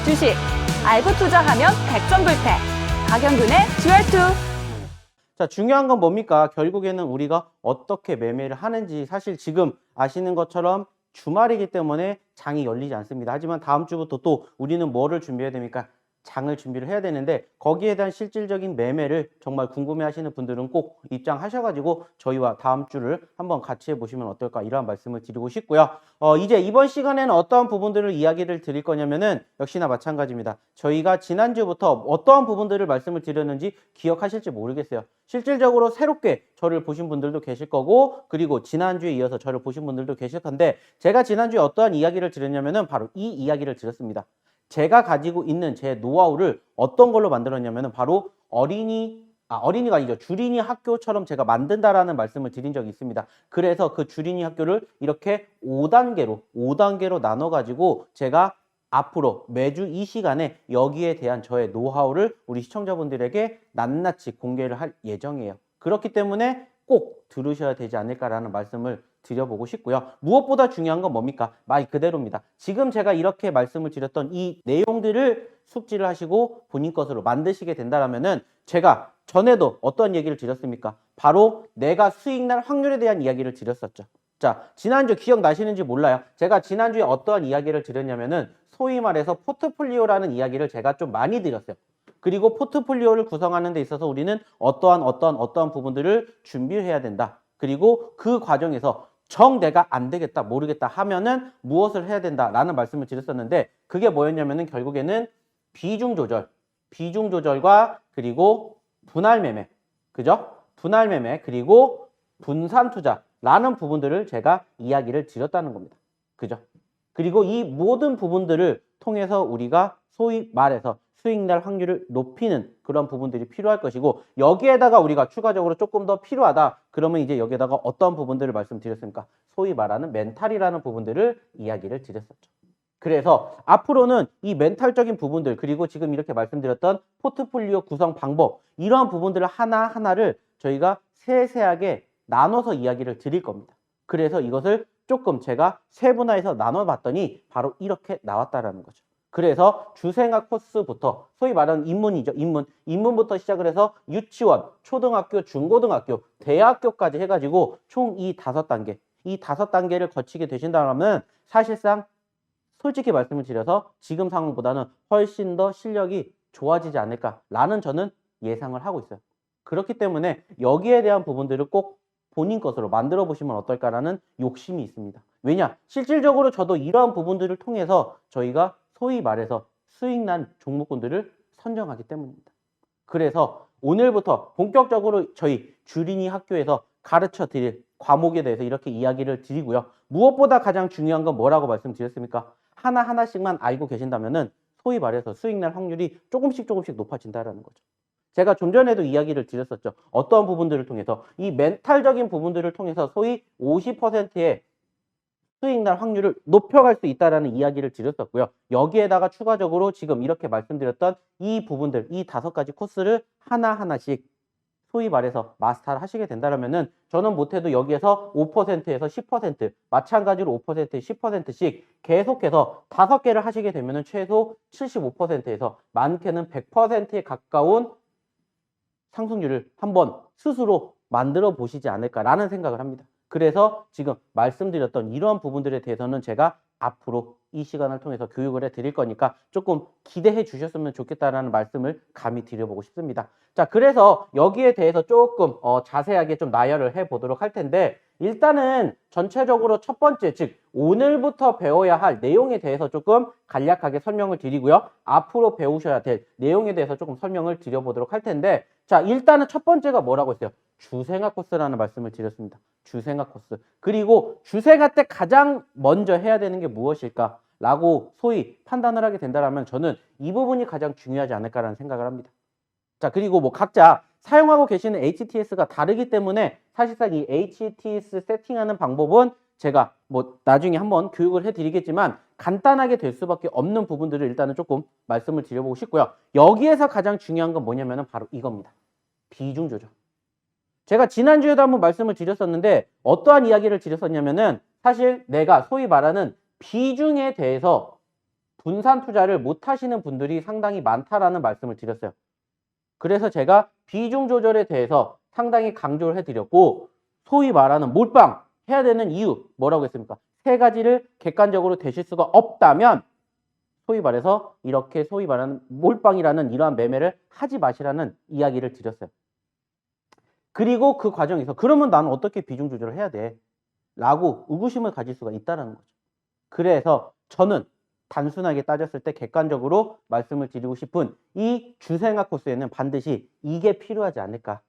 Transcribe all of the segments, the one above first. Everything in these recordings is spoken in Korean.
주식, 알고 투자하면 100점 불패. 박영균의 듀얼투. 자, 중요한 건 뭡니까? 결국에는 우리가 어떻게 매매를 하는지 사실 지금 아시는 것처럼 주말이기 때문에 장이 열리지 않습니다. 하지만 다음 주부터 또 우리는 뭐를 준비해야 됩니까? 장을 준비를 해야 되는데 거기에 대한 실질적인 매매를 정말 궁금해 하시는 분들은 꼭 입장하셔가지고 저희와 다음 주를 한번 같이 해보시면 어떨까 이러한 말씀을 드리고 싶고요. 이제 이번 시간에는 어떠한 부분들을 이야기를 드릴 거냐면은 역시나 마찬가지입니다. 저희가 지난주부터 어떠한 부분들을 말씀을 드렸는지 기억하실지 모르겠어요. 실질적으로 새롭게 저를 보신 분들도 계실 거고 그리고 지난주에 이어서 저를 보신 분들도 계실 건데 제가 지난주에 어떠한 이야기를 드렸냐면은 바로 이 이야기를 드렸습니다. 제가 가지고 있는 제 노하우를 어떤 걸로 만들었냐면은 바로 어린이가 아니죠. 주린이 학교처럼 제가 만든다라는 말씀을 드린 적이 있습니다. 그래서 그 주린이 학교를 이렇게 5단계로 나눠가지고 제가 앞으로 매주 이 시간에 여기에 대한 저의 노하우를 우리 시청자분들에게 낱낱이 공개를 할 예정이에요. 그렇기 때문에 꼭 들으셔야 되지 않을까라는 말씀을 드려보고 싶고요. 무엇보다 중요한 건 뭡니까? 말 그대로입니다. 지금 제가 이렇게 말씀을 드렸던 이 내용들을 숙지를 하시고 본인 것으로 만드시게 된다면은 제가 전에도 어떤 얘기를 드렸습니까? 바로 내가 수익 날 확률에 대한 이야기를 드렸었죠. 자, 지난주 기억나시는지 몰라요. 제가 지난주에 어떠한 이야기를 드렸냐면은 소위 말해서 포트폴리오라는 이야기를 제가 좀 많이 드렸어요. 그리고 포트폴리오를 구성하는 데 있어서 우리는 어떠한 부분들을 준비를 해야 된다. 그리고 그 과정에서 내가 안 되겠다, 모르겠다 하면은 무엇을 해야 된다라는 말씀을 드렸었는데 그게 뭐였냐면은 결국에는 비중 조절과 그리고 분할 매매, 그죠? 분할 매매 그리고 분산 투자라는 부분들을 제가 이야기를 드렸다는 겁니다. 그죠? 그리고 이 모든 부분들을 통해서 우리가 소위 말해서 수익 날 확률을 높이는 그런 부분들이 필요할 것이고 여기에다가 우리가 추가적으로 조금 더 필요하다. 그러면 이제 여기에다가 어떤 부분들을 말씀드렸습니까? 소위 말하는 멘탈이라는 부분들을 이야기를 드렸었죠. 그래서 앞으로는 이 멘탈적인 부분들 그리고 지금 이렇게 말씀드렸던 포트폴리오 구성 방법 이러한 부분들을 하나하나를 저희가 세세하게 나눠서 이야기를 드릴 겁니다. 그래서 이것을 조금 제가 세분화해서 나눠봤더니 바로 이렇게 나왔다라는 거죠. 그래서 주생학 코스부터 소위 말하는 입문이죠. 입문부터 시작을 해서 유치원, 초등학교, 중고등학교, 대학교까지 해가지고 총 이 5단계, 이 5단계를 거치게 되신다면 사실상 솔직히 말씀을 드려서 지금 상황보다는 훨씬 더 실력이 좋아지지 않을까라는 저는 예상을 하고 있어요. 그렇기 때문에 여기에 대한 부분들을 꼭 본인 것으로 만들어 보시면 어떨까라는 욕심이 있습니다. 왜냐? 실질적으로 저도 이러한 부분들을 통해서 저희가 소위 말해서 수익 난 종목군들을 선정하기 때문입니다. 그래서 오늘부터 본격적으로 저희 주린이 학교에서 가르쳐 드릴 과목에 대해서 이렇게 이야기를 드리고요. 무엇보다 가장 중요한 건 뭐라고 말씀드렸습니까? 하나하나씩만 알고 계신다면은 소위 말해서 수익 날 확률이 조금씩 높아진다라는 거죠. 제가 좀 전에도 이야기를 드렸었죠. 어떠한 부분들을 통해서 이 멘탈적인 부분들을 통해서 소위 50%의 수익 날 확률을 높여갈 수 있다는 이야기를 드렸었고요. 여기에다가 추가적으로 지금 이렇게 말씀드렸던 이 부분들, 이 5가지 코스를 하나하나씩 소위 말해서 마스터를 하시게 된다면은 저는 못해도 여기에서 5%에서 10% 마찬가지로 5%, 10%씩 계속해서 5개를 하시게 되면은 최소 75%에서 많게는 100%에 가까운 상승률을 한번 스스로 만들어 보시지 않을까라는 생각을 합니다. 그래서 지금 말씀드렸던 이러한 부분들에 대해서는 제가 앞으로 이 시간을 통해서 교육을 해드릴 거니까 조금 기대해 주셨으면 좋겠다라는 말씀을 감히 드려보고 싶습니다. 자, 그래서 여기에 대해서 조금 자세하게 좀 나열을 해보도록 할 텐데 일단은 전체적으로 첫 번째, 즉 오늘부터 배워야 할 내용에 대해서 조금 간략하게 설명을 드리고요. 앞으로 배우셔야 될 내용에 대해서 조금 설명을 드려보도록 할 텐데 자, 일단은 첫 번째가 뭐라고 했어요? 주생학 코스라는 말씀을 드렸습니다. 주생학 코스. 그리고 주생학 때 가장 먼저 해야 되는 게 무엇일까? 라고 소위 판단을 하게 된다면 저는 이 부분이 가장 중요하지 않을까라는 생각을 합니다. 자, 그리고 뭐 각자 사용하고 계시는 HTS가 다르기 때문에 사실상 이 HTS 세팅하는 방법은 제가 뭐 나중에 한번 교육을 해드리겠지만 간단하게 될 수밖에 없는 부분들을 일단은 조금 말씀을 드려보고 싶고요. 여기에서 가장 중요한 건 뭐냐면은 바로 이겁니다. 비중 조절. 제가 지난주에도 한번 말씀을 드렸었는데 어떠한 이야기를 드렸었냐면은 사실 내가 소위 말하는 비중에 대해서 분산 투자를 못 하시는 분들이 상당히 많다라는 말씀을 드렸어요. 그래서 제가 비중 조절에 대해서 상당히 강조를 해드렸고, 소위 말하는 몰빵 해야 되는 이유 뭐라고 했습니까? 세 가지를 객관적으로 되실 수가 없다면 소위 말해서 이렇게 소위 말하는 몰빵이라는 이러한 매매를 하지 마시라는 이야기를 드렸어요. 그리고 그 과정에서 그러면 나는 어떻게 비중 조절을 해야 돼? 라고 의구심을 가질 수가 있다는 거죠. 그래서 저는 단순하게 따졌을 때 객관적으로 말씀을 드리고 싶은 이 주생학 코스에는 반드시 이게 필요하지 않을까.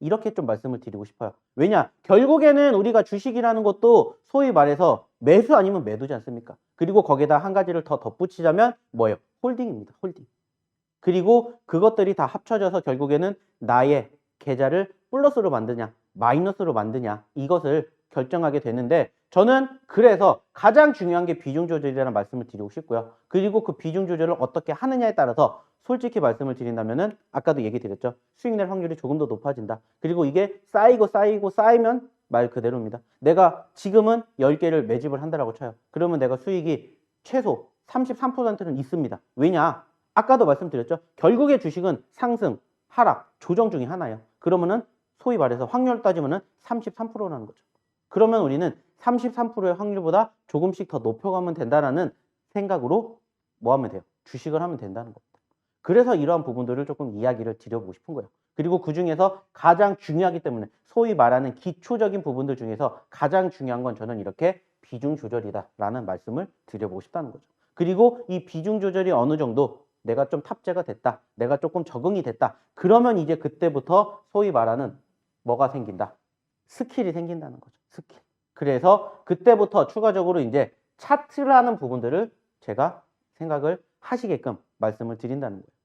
이렇게 좀 말씀을 드리고 싶어요. 왜냐? 결국에는 우리가 주식이라는 것도 소위 말해서 매수 아니면 매도지 않습니까? 그리고 거기에다 한 가지를 더 덧붙이자면 뭐예요? 홀딩입니다. 홀딩. 그리고 그것들이 다 합쳐져서 결국에는 나의 계좌를 플러스로 만드냐, 마이너스로 만드냐, 이것을 결정하게 되는데, 저는 그래서 가장 중요한 게 비중 조절이라는 말씀을 드리고 싶고요. 그리고 그 비중 조절을 어떻게 하느냐에 따라서 솔직히 말씀을 드린다면은 아까도 얘기 드렸죠. 수익 낼 확률이 조금 더 높아진다. 그리고 이게 쌓이면 말 그대로입니다. 내가 지금은 10개를 매집을 한다라고 쳐요. 그러면 내가 수익이 최소 33%는 있습니다. 왜냐? 아까도 말씀드렸죠. 결국에 주식은 상승, 하락, 조정 중에 하나예요. 그러면은 소위 말해서 확률 따지면은 33%라는 거죠. 그러면 우리는 33%의 확률보다 조금씩 더 높여가면 된다라는 생각으로 뭐 하면 돼요? 주식을 하면 된다는 겁니다. 그래서 이러한 부분들을 조금 이야기를 드려보고 싶은 거예요. 그리고 그 중에서 가장 중요하기 때문에 소위 말하는 기초적인 부분들 중에서 가장 중요한 건 저는 이렇게 비중 조절이다라는 말씀을 드려보고 싶다는 거죠. 그리고 이 비중 조절이 어느 정도 내가 좀 탑재가 됐다, 내가 조금 적응이 됐다, 그러면 이제 그때부터 소위 말하는 뭐가 생긴다? 스킬이 생긴다는 거죠. 스킬. 그래서 그때부터 추가적으로 이제 차트라는 부분들을 제가 생각을 하시게끔 말씀을 드린다는 거예요.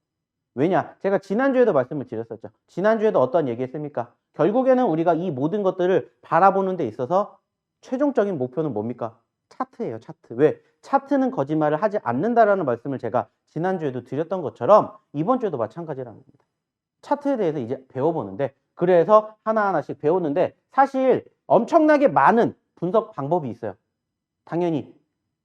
왜냐? 제가 지난주에도 말씀을 드렸었죠. 지난주에도 어떤 얘기 했습니까? 결국에는 우리가 이 모든 것들을 바라보는 데 있어서 최종적인 목표는 뭡니까? 차트예요, 차트. 왜? 차트는 거짓말을 하지 않는다라는 말씀을 제가 지난주에도 드렸던 것처럼 이번 주에도 마찬가지라는 겁니다. 차트에 대해서 이제 배워보는데, 그래서 하나하나씩 배우는데 사실 엄청나게 많은 분석 방법이 있어요. 당연히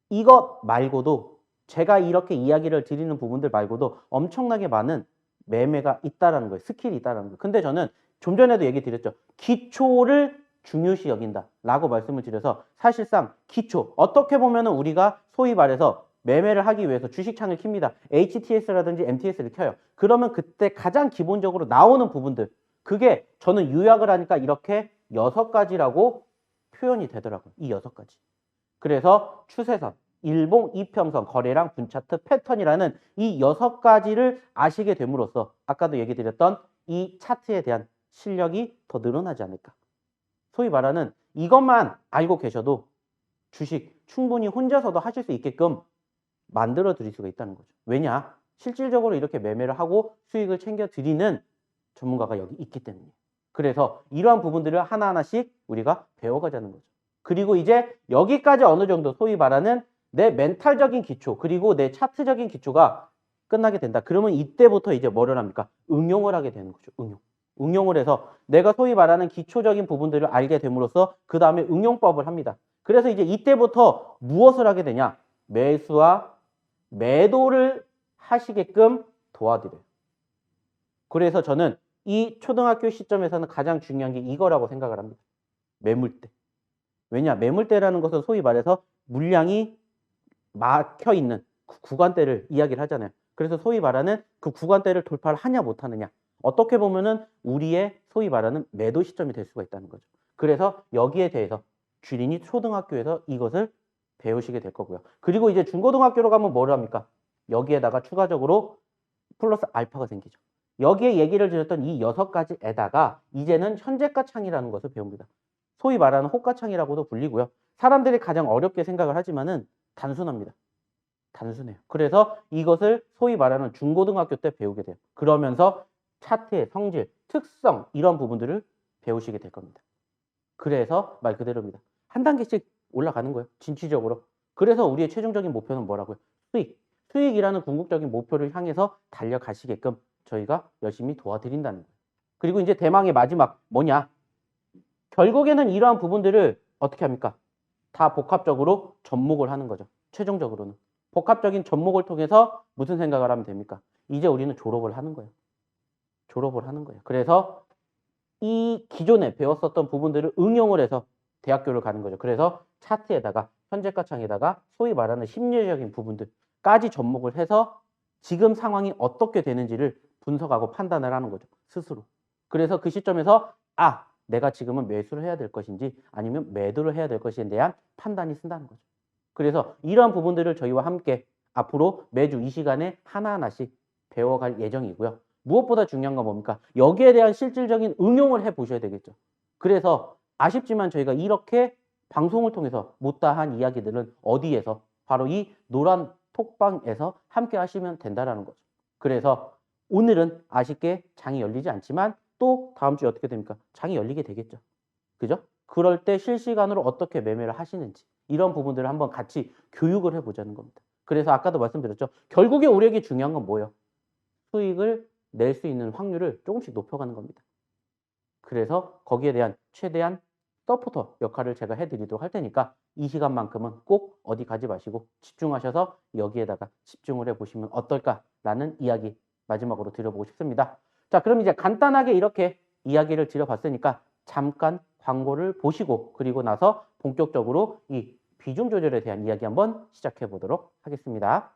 이것 말고도 제가 이렇게 이야기를 드리는 부분들 말고도 엄청나게 많은 매매가 있다라는 거예요. 스킬이 있다라는 거예요. 근데 저는 좀 전에도 얘기 드렸죠. 기초를 중요시 여긴다 라고 말씀을 드려서 사실상 기초, 어떻게 보면은 우리가 소위 말해서 매매를 하기 위해서 주식창을 킵니다. HTS라든지 MTS를 켜요. 그러면 그때 가장 기본적으로 나오는 부분들, 그게 저는 요약을 하니까 이렇게 6가지라고 표현이 되더라고요. 이 6가지. 그래서 추세선, 일봉, 이평선, 거래량, 분차트, 패턴이라는 이 6가지를 아시게 됨으로써 아까도 얘기 드렸던 이 차트에 대한 실력이 더 늘어나지 않을까. 소위 말하는 이것만 알고 계셔도 주식 충분히 혼자서도 하실 수 있게끔 만들어 드릴 수가 있다는 거죠. 왜냐? 실질적으로 이렇게 매매를 하고 수익을 챙겨 드리는 전문가가 여기 있기 때문에. 그래서 이러한 부분들을 하나하나씩 우리가 배워가자는 거죠. 그리고 이제 여기까지 어느 정도 소위 말하는 내 멘탈적인 기초, 그리고 내 차트적인 기초가 끝나게 된다. 그러면 이때부터 이제 뭐를 합니까? 응용을 하게 되는 거죠. 응용을 해서 내가 소위 말하는 기초적인 부분들을 알게 됨으로써 그 다음에 응용법을 합니다. 그래서 이제 이때부터 무엇을 하게 되냐? 매수와 매도를 하시게끔 도와드려요. 그래서 저는 이 초등학교 시점에서는 가장 중요한 게 이거라고 생각을 합니다. 매물대. 왜냐? 매물대라는 것은 소위 말해서 물량이 막혀있는 그 구간대를 이야기를 하잖아요. 그래서 소위 말하는 그 구간대를 돌파를 하냐 못하느냐. 어떻게 보면은 우리의 소위 말하는 매도 시점이 될 수가 있다는 거죠. 그래서 여기에 대해서 주린이 초등학교에서 이것을 배우시게 될 거고요. 그리고 이제 중고등학교로 가면 뭘 합니까? 여기에다가 추가적으로 플러스 알파가 생기죠. 여기에 얘기를 드렸던 이 6가지에다가 이제는 현재가 창이라는 것을 배웁니다. 소위 말하는 호가창이라고도 불리고요. 사람들이 가장 어렵게 생각을 하지만은 단순합니다. 단순해요. 그래서 이것을 소위 말하는 중고등학교 때 배우게 돼요. 그러면서 차트의 성질, 특성 이런 부분들을 배우시게 될 겁니다. 그래서 말 그대로입니다. 한 단계씩 올라가는 거예요. 진취적으로. 그래서 우리의 최종적인 목표는 뭐라고요? 수익. 수익이라는 궁극적인 목표를 향해서 달려가시게끔 저희가 열심히 도와드린다는 거예요. 그리고 이제 대망의 마지막 뭐냐? 결국에는 이러한 부분들을 어떻게 합니까? 다 복합적으로 접목을 하는 거죠. 최종적으로는. 복합적인 접목을 통해서 무슨 생각을 하면 됩니까? 이제 우리는 졸업을 하는 거예요. 졸업을 하는 거예요. 그래서 이 기존에 배웠었던 부분들을 응용을 해서 대학교를 가는 거죠. 그래서 차트에다가 현재가창에다가 소위 말하는 심리적인 부분들까지 접목을 해서 지금 상황이 어떻게 되는지를 분석하고 판단을 하는 거죠. 스스로. 그래서 그 시점에서 내가 지금은 매수를 해야 될 것인지 아니면 매도를 해야 될 것인지에 대한 판단이 쓴다는 거죠. 그래서 이러한 부분들을 저희와 함께 앞으로 매주 이 시간에 하나하나씩 배워갈 예정이고요. 무엇보다 중요한 건 뭡니까? 여기에 대한 실질적인 응용을 해보셔야 되겠죠. 그래서 아쉽지만 저희가 이렇게 방송을 통해서 못다한 이야기들은 어디에서? 바로 이 노란 톡방에서 함께 하시면 된다는 거죠. 그래서 오늘은 아쉽게 장이 열리지 않지만 또 다음 주에 어떻게 됩니까? 장이 열리게 되겠죠. 그죠? 그럴 때 실시간으로 어떻게 매매를 하시는지 이런 부분들을 한번 같이 교육을 해보자는 겁니다. 그래서 아까도 말씀드렸죠. 결국에 우리에게 중요한 건 뭐예요? 수익을 낼 수 있는 확률을 조금씩 높여가는 겁니다. 그래서 거기에 대한 최대한 서포터 역할을 제가 해드리도록 할 테니까 이 시간만큼은 꼭 어디 가지 마시고 집중하셔서 여기에다가 집중을 해보시면 어떨까라는 이야기 마지막으로 드려보고 싶습니다. 자, 그럼 이제 간단하게 이렇게 이야기를 드려봤으니까 잠깐 광고를 보시고 그리고 나서 본격적으로 이 비중 조절에 대한 이야기 한번 시작해 보도록 하겠습니다.